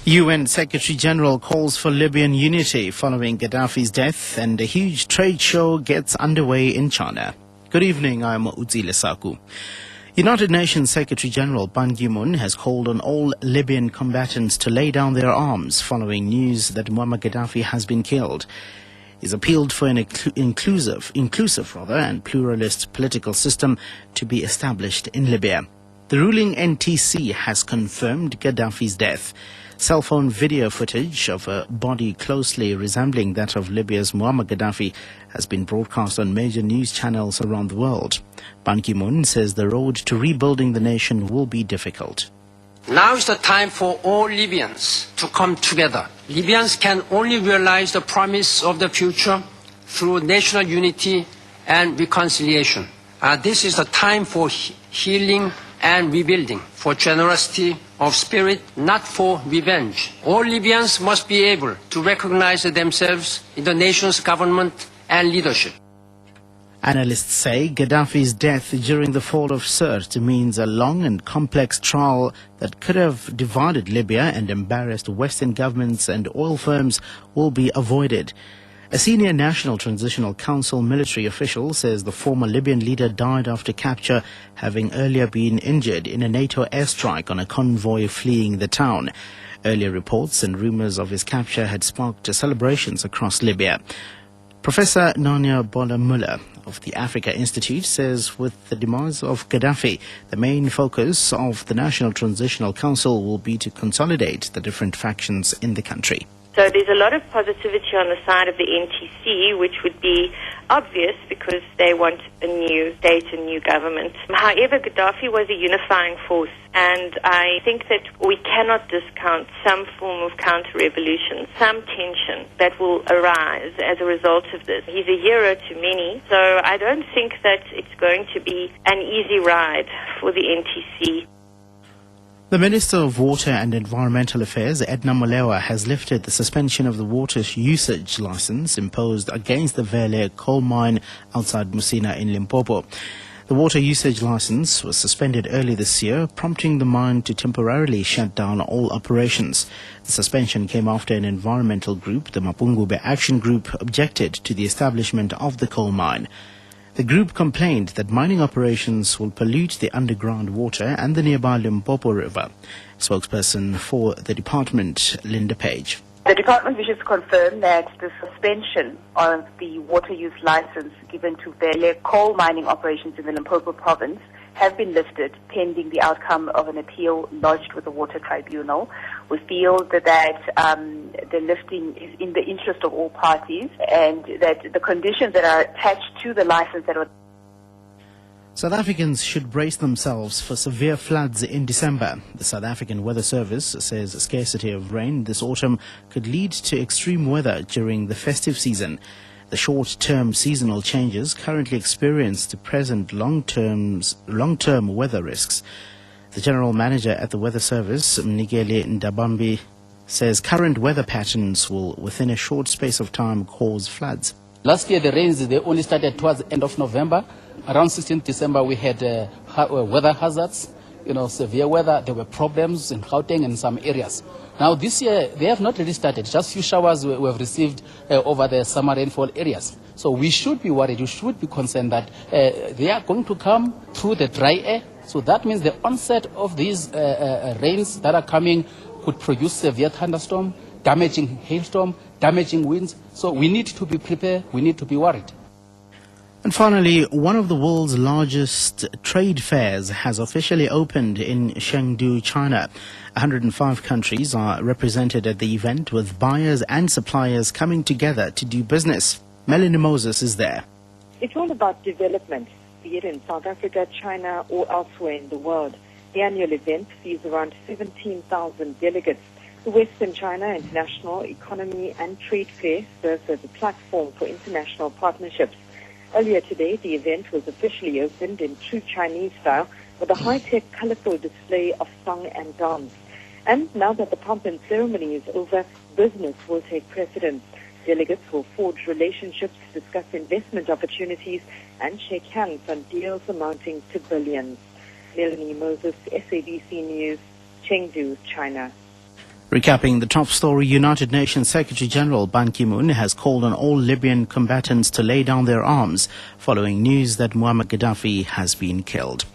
UN Secretary-General calls for Libyan unity following Gaddafi's death, and a huge trade show gets underway in China. Good evening, I'm Uzi Lesaku. United Nations Secretary-General Ban Ki-moon has called on all Libyan combatants to lay down their arms following news that Muammar Gaddafi has been killed. He's appealed for an inclusive and pluralist political system to be established in Libya. The ruling NTC has confirmed Gaddafi's death. Cell phone video footage of a body closely resembling that of Libya's Muammar Gaddafi has been broadcast on major news channels around the world. Ban Ki-moon says the road to rebuilding the nation will be difficult. Now is the time for all Libyans to come together. Libyans can only realize the promise of the future through national unity and reconciliation. This is the time for healing and rebuilding, for generosity of spirit, not for revenge. All Libyans must be able to recognize themselves in the nation's government and leadership. Analysts say Gaddafi's death during the fall of Sirte means a long and complex trial that could have divided Libya and embarrassed Western governments and oil firms will be avoided. A senior National Transitional Council military official says the former Libyan leader died after capture, having earlier been injured in a NATO airstrike on a convoy fleeing the town. Earlier reports and rumors of his capture had sparked celebrations across Libya. Professor Nanya Bola Muller of the Africa Institute says with the demise of Gaddafi, the main focus of the National Transitional Council will be to consolidate the different factions in the country. So there's a lot of positivity on the side of the NTC, which would be obvious because they want a new state, a new government. However, Gaddafi was a unifying force, and I think that we cannot discount some form of counter-revolution, some tension that will arise as a result of this. He's a hero to many, so I don't think that it's going to be an easy ride for the NTC. The Minister of Water and Environmental Affairs, Edna Molewa, has lifted the suspension of the water usage license imposed against the Vele coal mine outside Musina in Limpopo. The water usage license was suspended early this year, prompting the mine to temporarily shut down all operations. The suspension came after an environmental group, the Mapungube Action Group, objected to the establishment of the coal mine. The group complained that mining operations will pollute the underground water and the nearby Limpopo River. Spokesperson for the department, Linda Page. The department wishes to confirm that the suspension of the water use license given to Vele coal mining operations in the Limpopo province have been lifted pending the outcome of an appeal lodged with the Water Tribunal. We feel that the lifting is in the interest of all parties and that the conditions that are attached to the license that are... South Africans should brace themselves for severe floods in December. The South African Weather Service says a scarcity of rain this autumn could lead to extreme weather during the festive season. The short-term seasonal changes currently experienced present long-term weather risks. The General Manager at the Weather Service, Mnikele Ndabambi, says current weather patterns will, within a short space of time, cause floods. Last year, the rains, they only started towards the end of November. Around 16th December, we had weather hazards, severe weather. There were problems in Gauteng and some areas. Now, this year, they have not really started. Just few showers we have received over the summer rainfall areas. So we should be worried. You should be concerned that they are going to come through the dry air. So that means the onset of these rains that are coming could produce severe thunderstorm, damaging hailstorm, damaging winds. So we need to be prepared. We need to be worried. And finally, one of the world's largest trade fairs has officially opened in Chengdu, China. 105 countries are represented at the event, with buyers and suppliers coming together to do business. Melanie Moses is there. It's all about development, be it in South Africa, China, or elsewhere in the world. The annual event sees around 17,000 delegates. The Western China International Economy and Trade Fair serves as a platform for international partnerships. Earlier today, the event was officially opened in true Chinese style with a high-tech, colorful display of song and dance. And now that the pomp and ceremony is over, business will take precedence. Delegates will forge relationships, discuss investment opportunities, and shake hands on deals amounting to billions. Melanie Moses, SABC News, Chengdu, China. Recapping the top story, United Nations Secretary General Ban Ki-moon has called on all Libyan combatants to lay down their arms following news that Muammar Gaddafi has been killed.